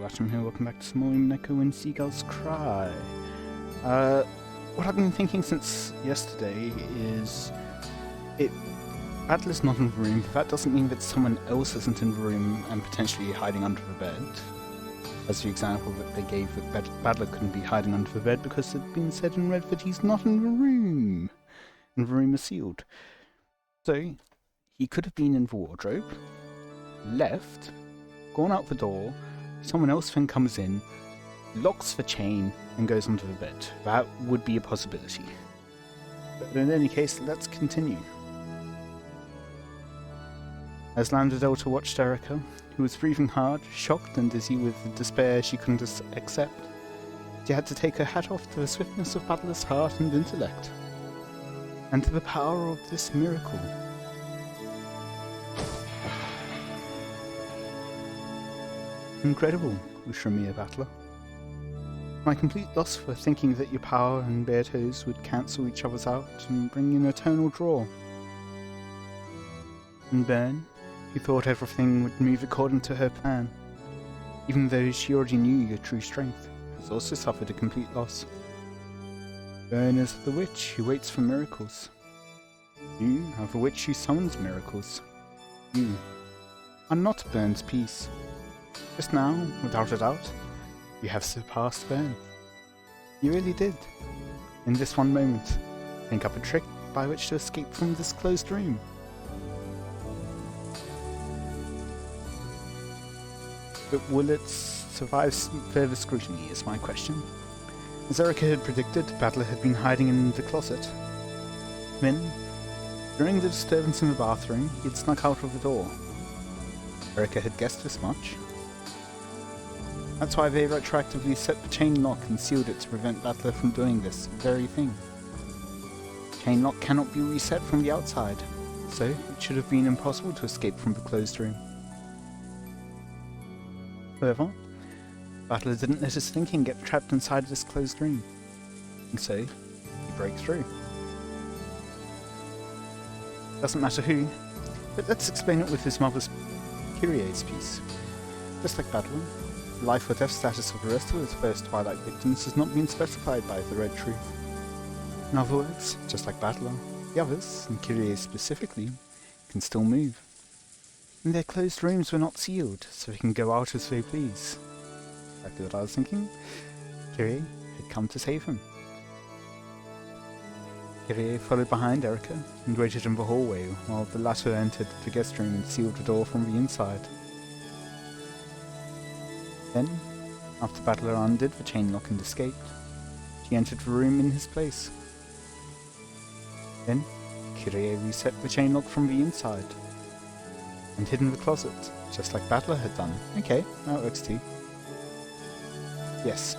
Watem here, welcome back to some more Umineko When Seagulls Cry. What I've been thinking since yesterday is Battler's not in the room, but that doesn't mean that someone else isn't in the room and potentially hiding under the bed. As the example that they gave that Battler couldn't be hiding under the bed because it had been said in red that he's not in the room. And the room is sealed. So, he could have been in the wardrobe, left, gone out the door, someone else then comes in, locks the chain, and goes onto the bed. That would be a possibility. But in any case, let's continue. As Lambda-Delta watched Erica, who was breathing hard, shocked and dizzy with the despair she couldn't accept, she had to take her hat off to the swiftness of Battler's heart and intellect, and to the power of this miracle. Incredible, Ushramir Battler. My complete loss for thinking that your power and bare toes would cancel each other's out and bring an eternal draw. And Bern, who thought everything would move according to her plan, even though she already knew your true strength, has also suffered a complete loss. Bern is the witch who waits for miracles. You are the witch who summons miracles. You are not Bern's peace. Just now, without a doubt, you have surpassed Bern. You really did. In this one moment, think up a trick by which to escape from this closed room. But will it survive further scrutiny is my question. As Erica had predicted, Battler had been hiding in the closet. Then, during the disturbance in the bathroom, he had snuck out of the door. Erica had guessed this much. That's why they retroactively set the chain lock and sealed it to prevent Battler from doing this very thing. Chain lock cannot be reset from the outside, so it should have been impossible to escape from the closed room. However, Battler didn't let his thinking get trapped inside this closed room, and so he broke through. Doesn't matter who, but let's explain it with his mother's Kyrie's piece. Just like Battler, the life or death status of the rest of his first Twilight victims has not been specified by the Red Truth. In other words, just like Battler, the others, and Kyrie specifically, can still move. And their closed rooms were not sealed, so they can go out as they please. Exactly what I was thinking. Kyrie had come to save him. Kyrie followed behind Erica and waited in the hallway while the latter entered the guest room and sealed the door from the inside. Then, after Battler undid the chain lock and escaped, she entered the room in his place. Then, Kyrie reset the chain lock from the inside and hid in the closet, just like Battler had done. Okay, that works too. Yes,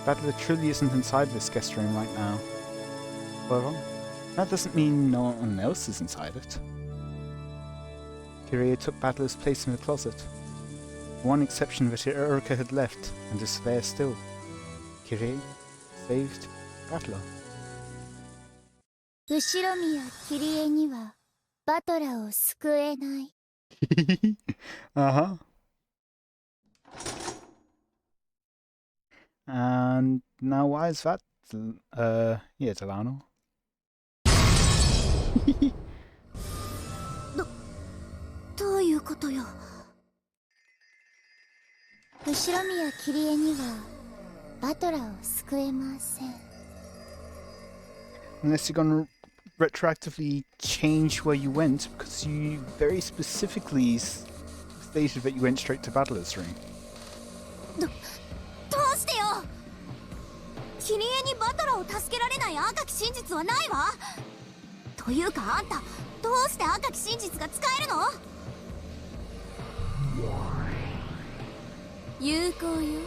Battler truly isn't inside this guest room right now. However, that doesn't mean no one else is inside it. Kyrie took Battler's place in the closet. One exception that Erica had left, and is there still. Kyrie saved Battler. Uh-huh. And now why is that? Yeah, Delano. どういうことよ。後ろ宮キリエにはバトラーを救えません。 Unless you're gonna retroactively change where you went, because you very specifically stated that you went straight to Battler's room. どうしてよ。キリエにバトラーを助けられない赤き真実はないわ。というかあんた、どうして赤き真実が使えるの？有効よ。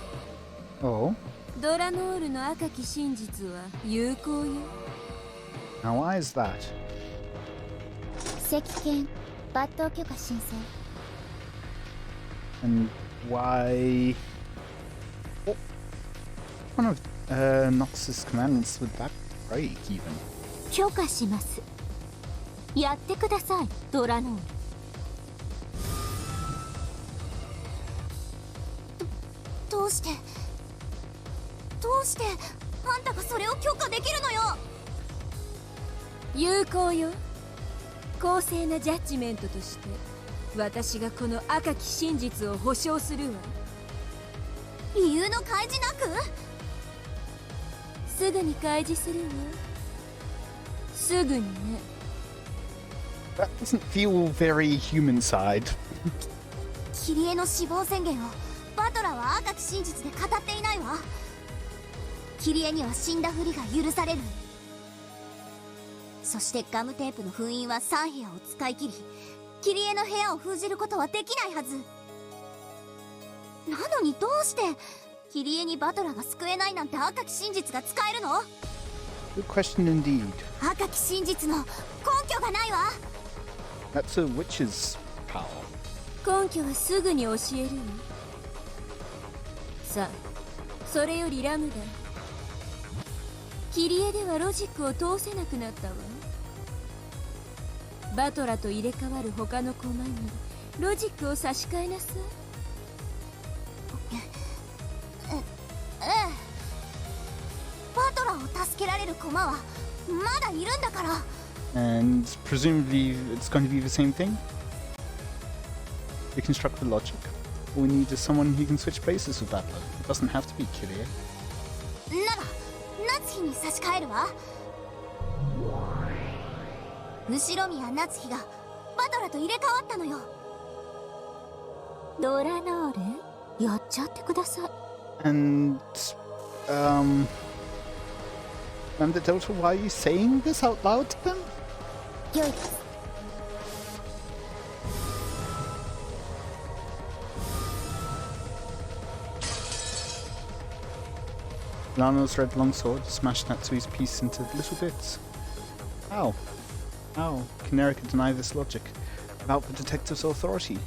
Oh? ドラノールの赤き真実は有効よ。 Now why is that? 石剣抜刀許可申請。 And why... What one of Nox's commandments would that break even? 許可します。やってください、ドラノール。うしてあんたがそれを許可できるのよ。有効よ。公正なジャッジメントとして私がこの赤き真実を保証するわ。理由の開示なくすぐに開示するわ。すぐにね。 That doesn't feel very human side. キリエの死亡宣言をバトラーは赤き真実で語っていないわ。キリエには死んだふりが許される。そしてガムテープの封印は3部屋を使い切り、キリエの部屋を封じることはできないはず。なのにどうしてキリエにバトラーが救えないなんて赤き真実が使えるの？ Good question indeed. 赤き真実の根拠がないわ。 That's a witch's power. 根拠はすぐに教えるわ。さあ、それよりラムダ、キリエではロジックを通せなくなったわ。バトラと入れ替わる他の駒にロジックを差し替えなさい。バトラーを助けられる駒はまだいるんだから。 And presumably it's going to be the same thing? Reconstruct the logic. All we need is someone who can switch places with Battler. It doesn't have to be Kiria. なら夏日に差し替えるわ。後ろ宮夏日がバトラと入れ替わったのよ。ドラノーレ、やっちゃってください。 And, Lambda Delta, why are you saying this out loud to them? 良いです。Lana's red longsword smashed Natsui's piece into little bits. How? How can Erika deny this logic without the detective's authority?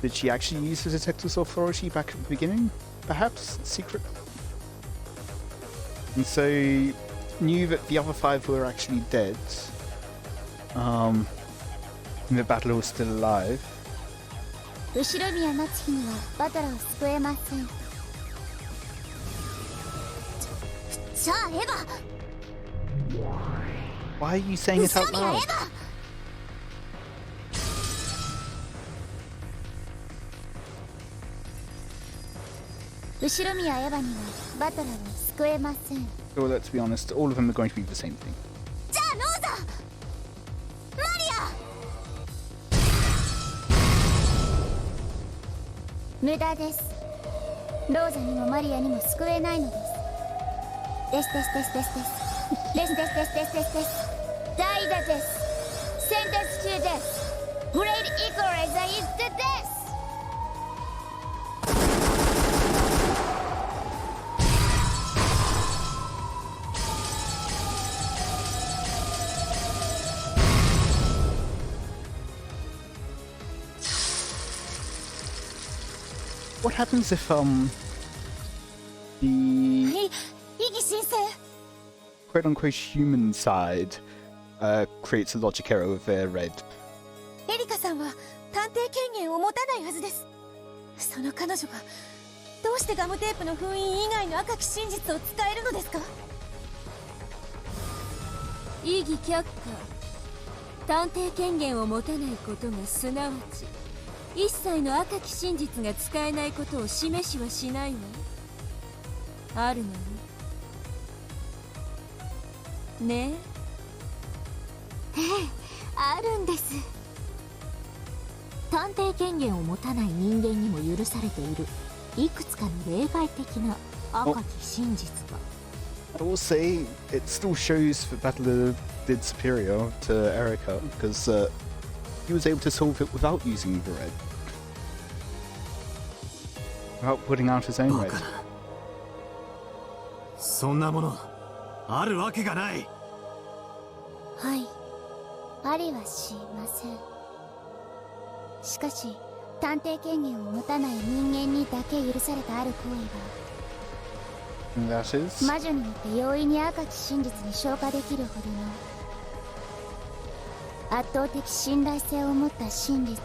Did she actually use the detective's authority back at the beginning? Perhaps secretly? And so knew that the other 5 were actually dead. And the battler was still alive. 後ろ宮夏日にはバトラーを救えません。じゃあエヴァ。 Why are you saying it out 後ろ宮 loud? エヴァ。後ろ宮エヴァにはバトラーを救えません。 So let's be honest, all of them are going to be the same thing. じゃあローザ、マリア。無駄です。ローザにもマリアにも救えないのです。ですですですですですですですですですですです。代打です。センテンス中です。グレートイコライザーイズデです。 What happens if the はい、イギ先生。 quote unquote human side creates a logic error with their red? エリカさんは探偵権限を持たないはずです。その彼女がどうしてガムテープの封印以外の赤き真実を使えるのですか？異議却下。探偵権限を持たないことがすなわち一切の赤き真実が使えないことを示しはしないわ。あるのね。ねえ。ええ、あるんです。探偵権限を持たない人間にも許されているいくつかの例外的な赤き真実が。I will say it still shows that Battler did superior to Erika because he was able to solve it without using the red. Without putting out his own red. そんなものあるわけがない。はい、ありはしません。しかし探偵権限を持たない人間にだけ許されたある行為 And that が is 魔女によって容易に赤き真実に昇華できるほどの圧倒的信頼性を持った真実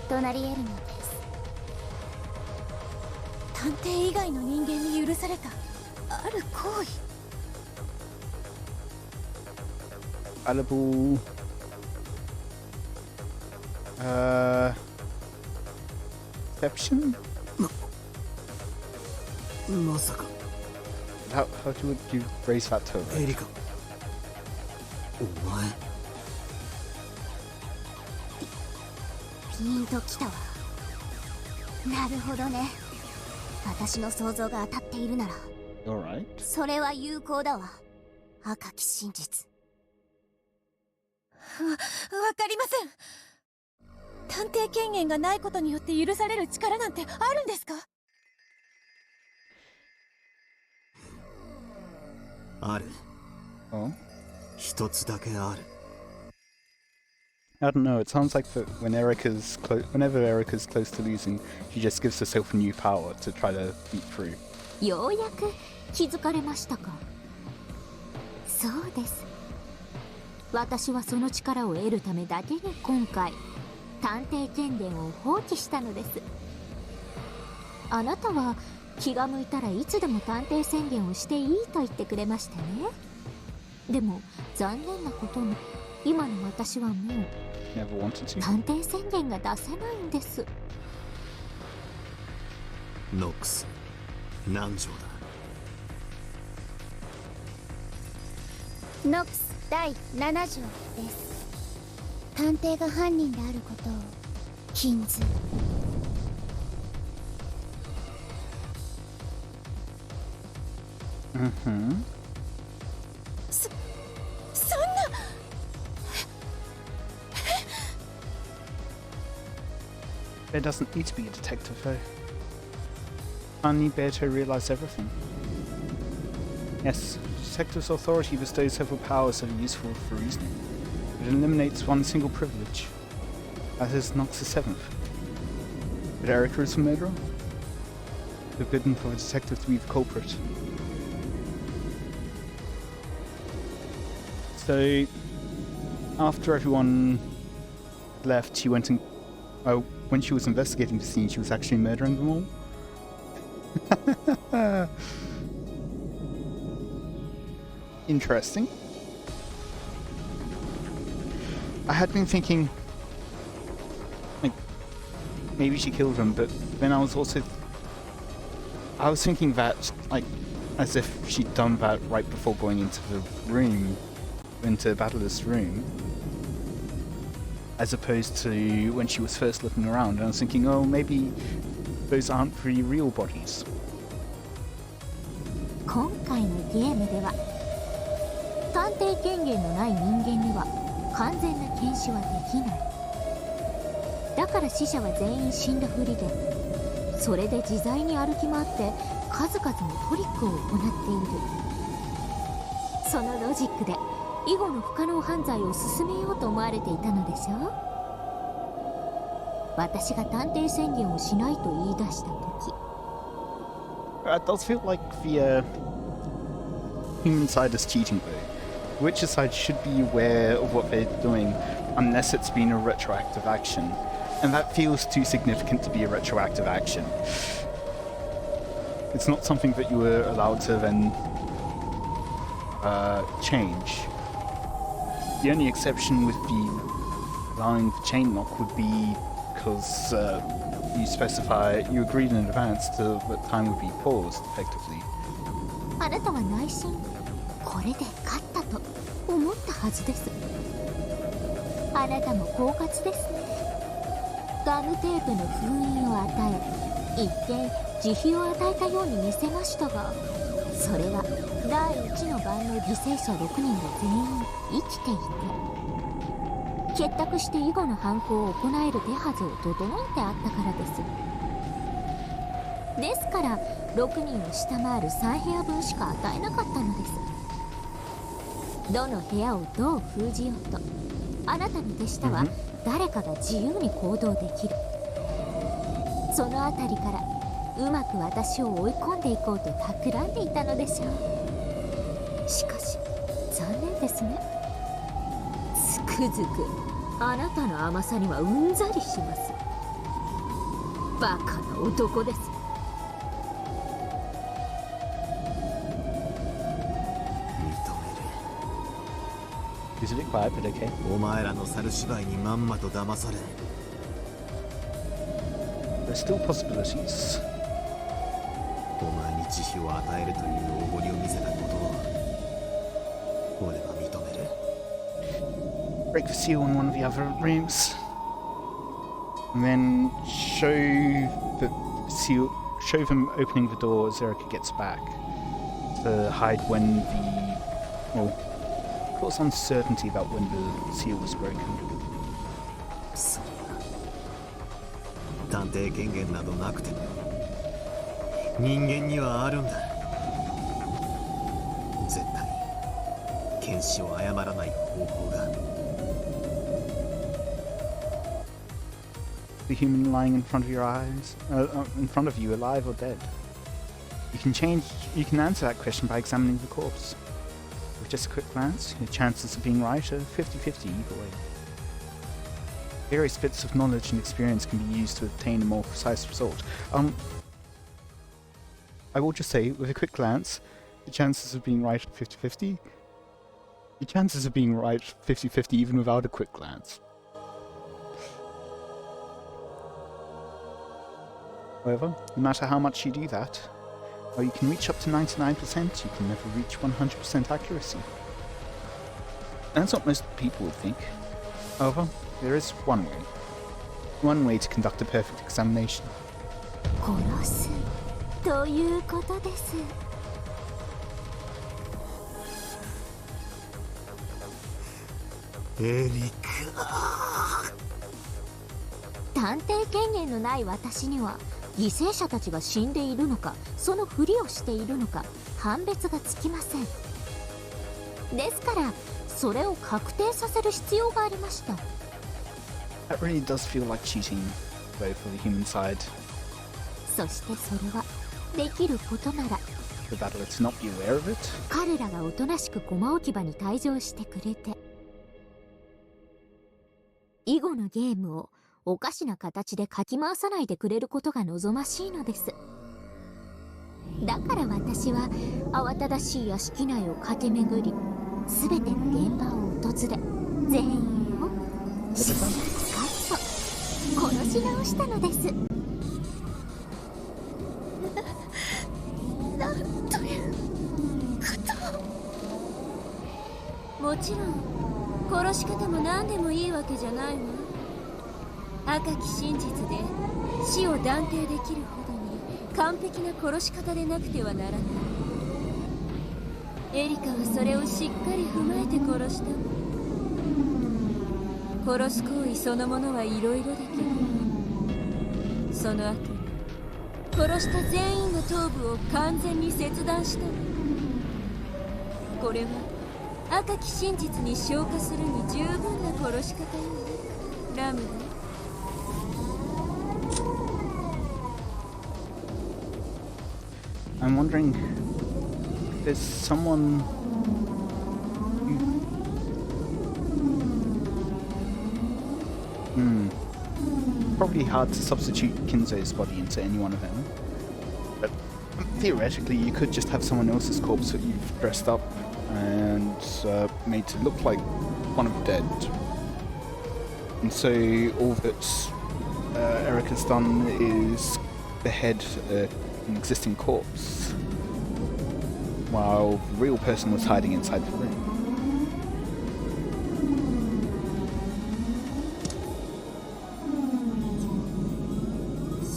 となり得るのです。探偵以外の人間に許されたある行為。Valuable. Deception? まさか How would you raise that to? エリカ、お前ピーンときたわ。なるほどね。私の想像が当たっているなら Alright. それは有効だわ。赤き真実。わかりません。探偵権限がないことによって許される力なんてあるんですか？ある。 Oh? 一つだけある。 I don't know, it sounds like that whenever Erica's close to losing, she just gives herself a new power to try to beat through. ようやく気づかれましたか。そうです。私はその力を得るためだけに今回探偵権限を放棄したのです。あなたは気が向いたらいつでも探偵宣言をしていいと言ってくれましたね。でも残念なことに今の私はもう Never wanted to. 探偵宣言が出せないんです。ノックス、何条だ。ノックス第7条です。探偵が犯人であることを禁ず。Mm-hmm. そんな。There doesn't need to be a detective though. Only Beto realized everything. Yes, detective's authority bestows several powers that are useful for reasoning. It eliminates one single privilege. That is Nox the Seventh. But Erica is the murderer? Forbidden for the detective to be the culprit. So, after everyone left, she went and... Oh, when she was investigating the scene, she was actually murdering them all? Interesting. I had been thinking, like, maybe she killed them, but then I was thinking that, like, as if she'd done that right before going into the room, into Battler's room, as opposed to when she was first looking around, and I was thinking, oh, maybe those aren't really real bodies. 今回のゲームでは探偵権限のない人間には完全な検視はできない。だから死者は全員死んだふりで、それで自在に歩き回って数々のトリックを行っている。そのロジックで以後の不可能犯罪を進めようと思われていたのでしょう。私が探偵宣言をしないと言い出した時。It does feel like the human side is cheating though. The Witcher side should be aware of what they're doing unless it's been a retroactive action. And that feels too significant to be a retroactive action. It's not something that you were allowed to then change. The only exception with the allowing the chain lock would be because you agreed in advance to that time would be paused effectively. あなたは内心これで勝ったと思ったはずです。あなたも狡猾ですね。ガムテープの封印を与え、一見慈悲を与えたように見せましたが、それは第1の番の犠牲者6人が全員生きていて、結託して以後の犯行を行える手はずを整えてあったからです。ですから6人を下回る3部屋分しか与えなかったのです。どの部屋をどう封じようと、あなたの手下は誰かが自由に行動できる。そのあたりからうまく私を追い込んでいこうと企んでいたのでしょう。しかし残念ですね。つくづくあなたの甘さにはうんざりします。バカな男です。He's a bit quiet, but okay. お前らの猿芝居にまんまと騙され There's still possibilities. お前に慈悲を与えるというおごりを見せたことを俺は認める Break the seal in one of the other rooms. And then show them opening the door as Erica gets back. To hide when cause uncertainty about when the seal was broken. そんな探偵権限などなくても人間にはあるんだ絶対検視を誤らない方法が The human lying in front of your eyes, in front of you, alive or dead? You can answer that question by examining the corpse. With just a quick glance, your chances of being right are 50-50 either way. Various bits of knowledge and experience can be used to obtain a more precise result. I will just say, with a quick glance, your chances of being right are 50-50. Your chances of being right 50-50 even without a quick glance. However, no matter how much you do that, while you can reach up to 99%, you can never reach 100% accuracy. And that's what most people would think. However, there is one way to conduct a perfect examination. 殺すということです。エリカ探偵権限のない私には犠牲者たちが死んでいるのかそのふりをしているのか判別がつきません。ですからそれを確定させる必要がありました。 That really does feel like cheating, though, for the human side. そしてそれはできることなら The battler to not be aware of it. 彼らがおとなしく駒置き場に退場してくれて以後のゲームをおかしな形でかき回さないでくれることが望ましいのです。だから私は慌ただしい屋敷内を駆け巡り全ての現場を訪れ全員をしっかりと殺し直したのです。なんということを。もちろん殺し方も何でもいいわけじゃないわ。赤き真実で死を断定できるほどに完璧な殺し方でなくてはならない。エリカはそれをしっかり踏まえて殺した。殺す行為そのものはいろいろだけど、その後に殺した全員の頭部を完全に切断した。これは赤き真実に昇華するに十分な殺し方よ、ラムだ。I'm wondering if there's someone probably hard to substitute Kinzo's body into any one of them. But theoretically, you could just have someone else's corpse that you've dressed up and made to look like one of the dead. And so all that Erica's done is behead an existing corpse, while the real person was hiding inside the room.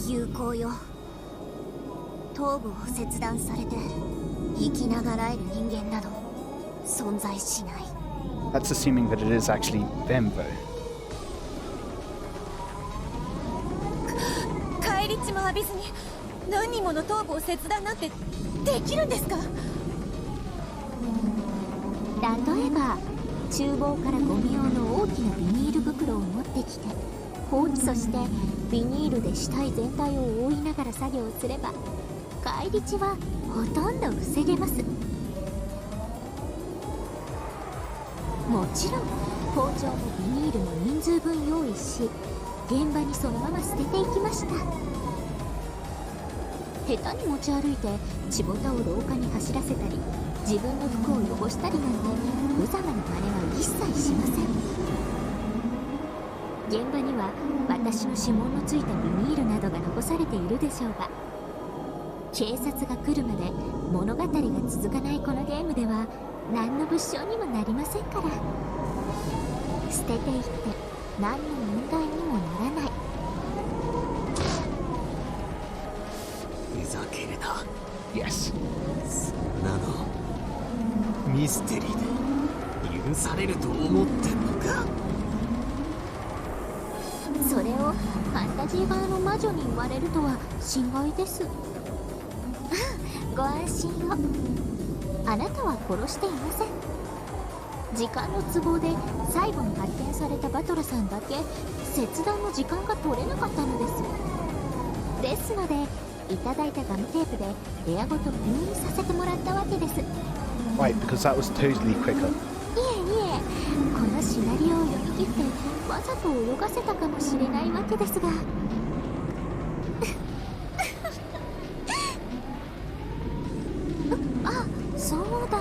有効よ。頭部を切断されて生きながらえる人間など存在しない。 That's assuming that it is actually them, though. 返り血も浴びずに何人もの頭部を切断なんてできるんですか？例えば厨房からゴミ用の大きなビニール袋を持ってきて放置、そしてビニールで死体全体を覆いながら作業をすれば返り血はほとんど防げます。もちろん包丁もビニールも人数分用意し現場にそのまま捨てていきました。下手に持ち歩いて血ボタを廊下に走らせたり、自分の服を汚したりなんて無様な真似は一切しません。現場には私の指紋のついたビニールなどが残されているでしょうが、警察が来るまで物語が続かないこのゲームでは何の物証にもなりませんから、捨てていって何の問題にもならない。ふざけるな。 Yes. そんなのミステリーで許されると思ってんのか。それをファンタジー側の魔女に言われるとは心外です。ご安心を。あなたは殺していません。時間の都合で最後に発見されたバトラさんだけ切断の時間が取れなかったのです。ですのでいただいたガムテープで部屋ごと封印させてもらったわけです。 Right, because that was totally quicker. いえいえ、このシナリオを読み切ってわざと泳がせたかもしれないわけですがあ、そうだ。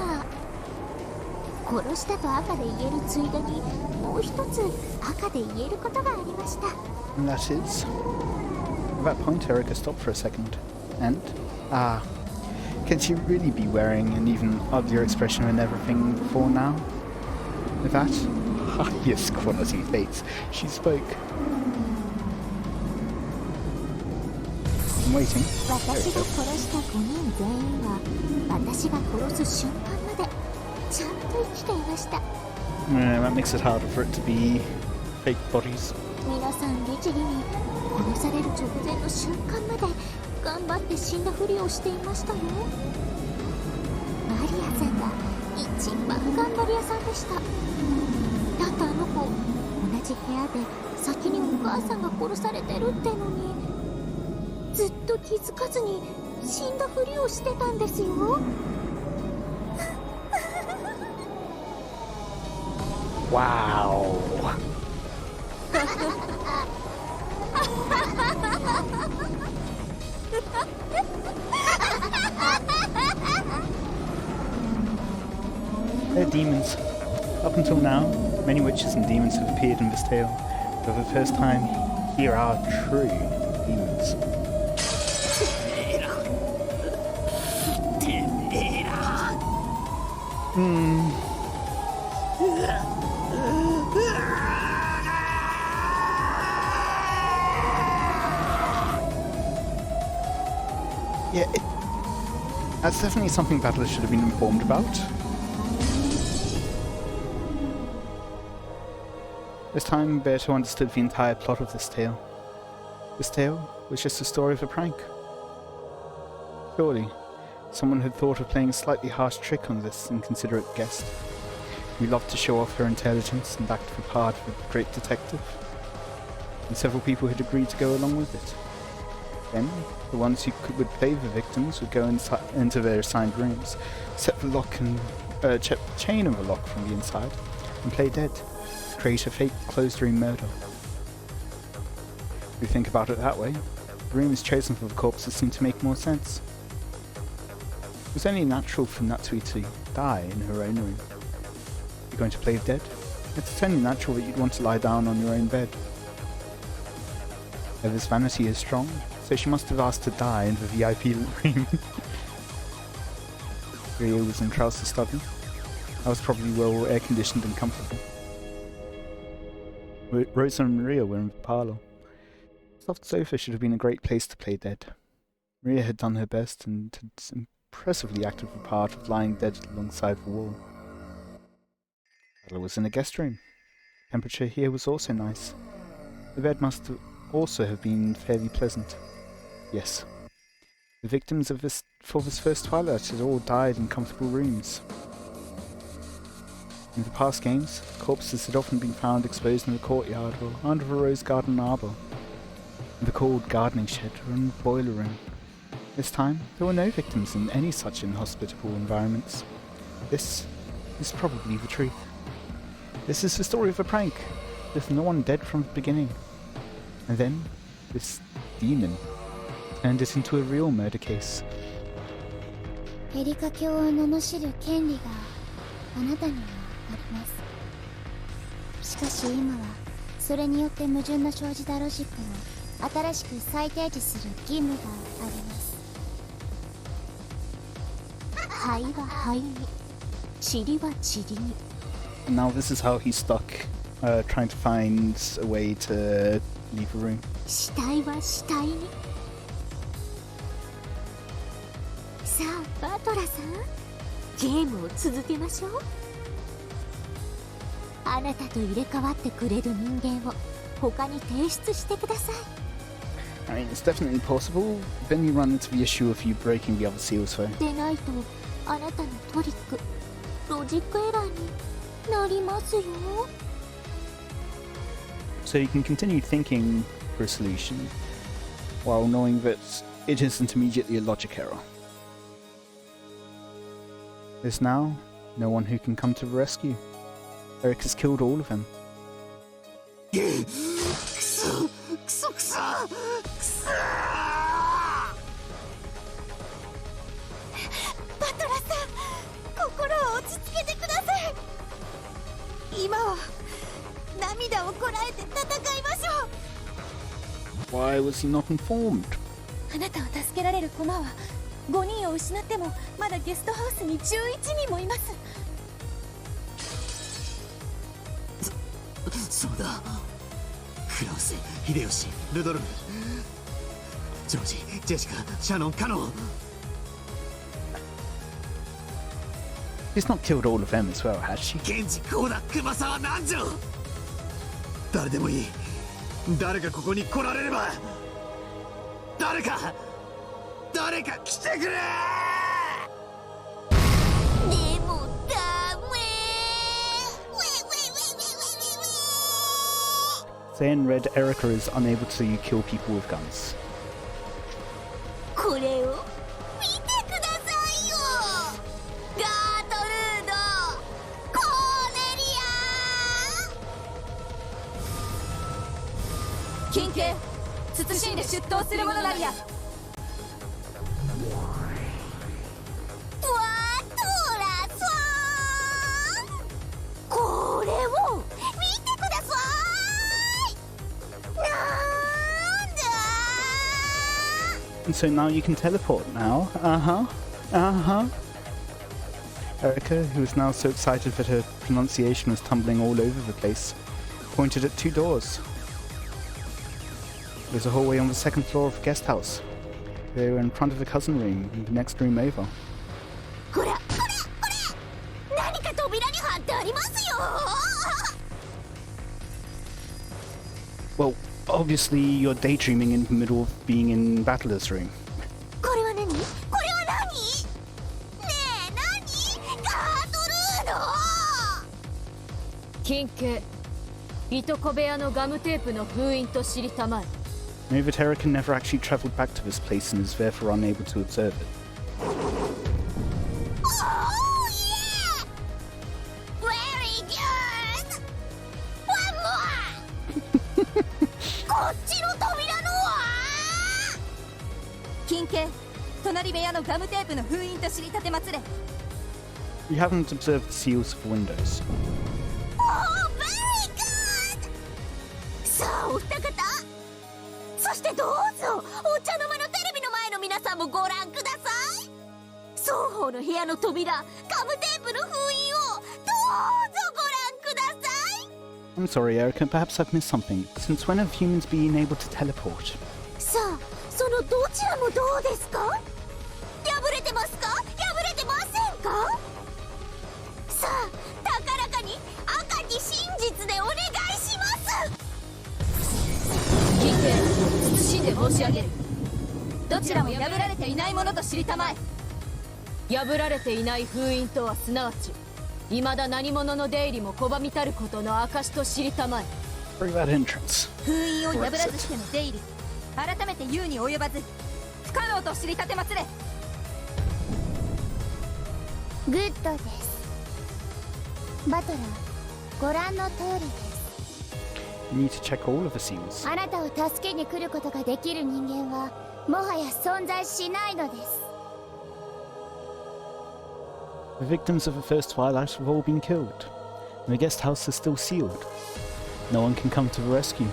殺したと赤で言えるついでにもう一つ赤で言えることがありました。 And that is... At that point, Erica stopped for a second. And... can she really be wearing an even uglier expression and everything before now? With that highest quality face, she spoke. I'm waiting. 私が殺した5人全員は私が殺す瞬間までちゃんと生きていました。 That makes it harder for it to be fake bodies. 皆さん律儀に殺される直前の瞬間まで頑張って死んだふりをしていましたよ。マリアさんが一番頑張り屋さんでした。だってあの子同じ部屋で先にお母さんが殺されてるってのにずっと気づかずに死んだふりをしてたんですよ。Wow. They're demons. Up until now, many witches and demons have appeared in this tale. For the first time, here are true demons. Yeah, that's definitely something Battler should have been informed about. This time, Berto understood the entire plot of this tale. This tale was just a story of a prank. Surely, someone had thought of playing a slightly harsh trick on this inconsiderate guest, who loved to show off her intelligence and act the part of a great detective. And several people had agreed to go along with it. Then, the ones who would play the victims would go into their assigned rooms, set the lock and check the chain of the lock from the inside, and play dead. Create a fake closed-room murder. If you think about it that way, the rooms chosen for the corpses seem to make more sense. It was only natural for Natsui to die in her own room. You're going to play dead? It's only natural that you'd want to lie down on your own bed. Eva's vanity is strong, so she must have asked to die in the VIP room. Rio was in trouser stubby. I was probably well air-conditioned and comfortable. Rosa and Maria were in the parlour. The soft sofa should have been a great place to play dead. Maria had done her best and had impressively acted the part of lying dead alongside the wall. Bella was in a guest room. Temperature here was also nice. The bed must also have been fairly pleasant. Yes. The victims of this first twilight had all died in comfortable rooms. In the past games, corpses had often been found exposed in the courtyard or under a rose garden arbour, in the cold gardening shed or in the boiler room. This time, there were no victims in any such inhospitable environments. This is probably the truth. This is the story of a prank, with no one dead from the beginning. And then, this demon. turned it into a real murder case. エリカ教を罵る権利があなたにはあります。しかし今はそれによって矛盾の生じたロジックを新しく再提示する義務があります。灰は灰に、塵は塵に。 And now this is how he's stuck, trying to find a way to leave a room. 死体は死体に。さあバトラさん、ゲームを続けましょう。あなたと入れ替わってくれる人間を他に提出してください。 I mean, it's definitely possible. Then you run into the issue of you breaking the other seals though. でないとあなたのトリック、ロジックエラーになりますよ。 So you can continue thinking for a solution, while knowing that it isn't immediately a logic error. There's now no one who can come to the rescue. Eric has killed all of them. くそくそくそくそ。バトラさん、心を落ち着けてください。今は涙をこらえて戦いましょう。 Why was he not informed? あなたを助けられる駒は5人を失ってもまだゲストハウスに11人もいます。そうだ。クラウス、秀吉、ルドルフ、ジョージ、ジェシカ、シャノン、カノン。 He's not killed all of them as well, has she? ケンジ、コーダ、熊沢、南條。誰でもいい。誰かここに来られれば。誰か来てくれ。でもダメ。 Then read Erica is unable to kill people with guns. これを見てくださいよ。ガートルード、コーネリア。金系慎んで出頭するものなりや。ワトラさん、これを見てください。なんだ。 And so now you can teleport now. Erica, who was now so excited that her pronunciation was tumbling all over the place, pointed at two doors. There's a hallway on the second floor of the guest house. They were in front of the cousin room, in the next room over. ほら、何か扉に貼ってありますよ。 Well, obviously you're daydreaming in the middle of being in Battler's room. これは何？これは何？ねえ、何？ガートルード。金系いとこ部屋のガムテープの封印と知りたまえ。 Know that Erica never actually travelled back to this place and is therefore unable to observe it. Oh yeah! Very good! One more! こっちの扉のは？金系隣部屋のガムテープの封印と知りたてまつれ。 You haven't observed the seals of the windows. Oh, very good! さあ、お二方。そしてどうぞお茶の間のテレビの前の皆さんもご覧ください。双方の部屋の扉、ガムテープの封印をどうぞご覧ください。 I'm sorry, Erica, perhaps I've missed something. Since when have humans been able to teleport? さあ、そのどちらもどうですか？破れてますか？破れてませんか？さあ、高らかに赤き真実でお願いします。金系謹んで申し上げる。どちらも破られていないものと知りたまえ。破られていない封印とはすなわち未だ何者の出入りも拒みたることの証と知りたまえ。 Bring that entrance. 封印を破らずしての出入り、改めて言うに及ばず不可能と知りたてまつれ。グッドです。バトラー、ご覧の通りです。 You need to check all of the seals. あなたを助けに来ることができる人間はもはや存在しないのです。 The victims of the first twilight have all been killed, and the guest house is still sealed. No one can come to the rescue.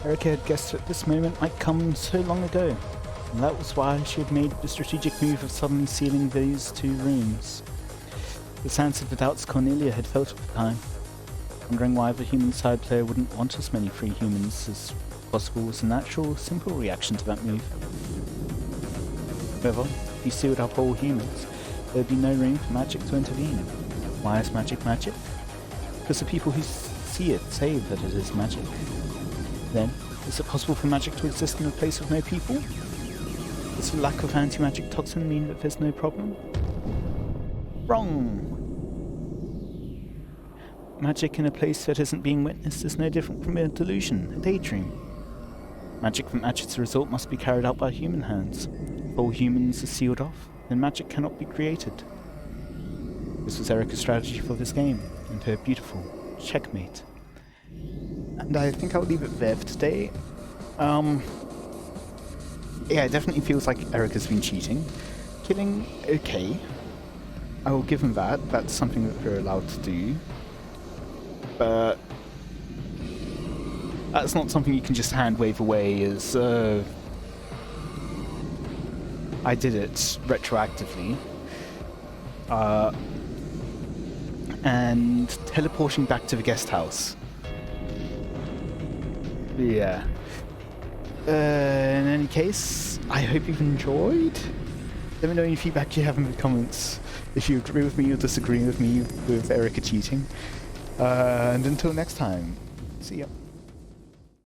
Erica had guessed that this moment might come so long ago, and that was why she had made the strategic move of suddenly sealing these 2 rooms. This answered the doubts Cornelia had felt at the time, wondering why the human side player wouldn't want as many free humans as possible was a natural, simple reaction to that move. However, if you sealed up all humans, there would be no room for magic to intervene. Why is magic magic? Because the people who see it say that it is magic. Then, is it possible for magic to exist in a place with no people? Does the lack of anti-magic toxin mean that there's no problem? Wrong! Magic in a place that isn't being witnessed is no different from a delusion, a daydream. Magic that matches the result must be carried out by human hands. If all humans are sealed off, then magic cannot be created. This was Erica's strategy for this game, and her beautiful checkmate. And I think I'll leave it there for today. Yeah, it definitely feels like Erica's been cheating. Killing, okay. I will give him that. That's something that we're allowed to do. But that's not something you can just hand wave away as, I did it retroactively. And teleporting back to the guest house. Yeah. In any case, I hope you've enjoyed. Let me know any feedback you have in the comments. If you agree with me or disagree with me with Erica cheating. And until next time, see ya.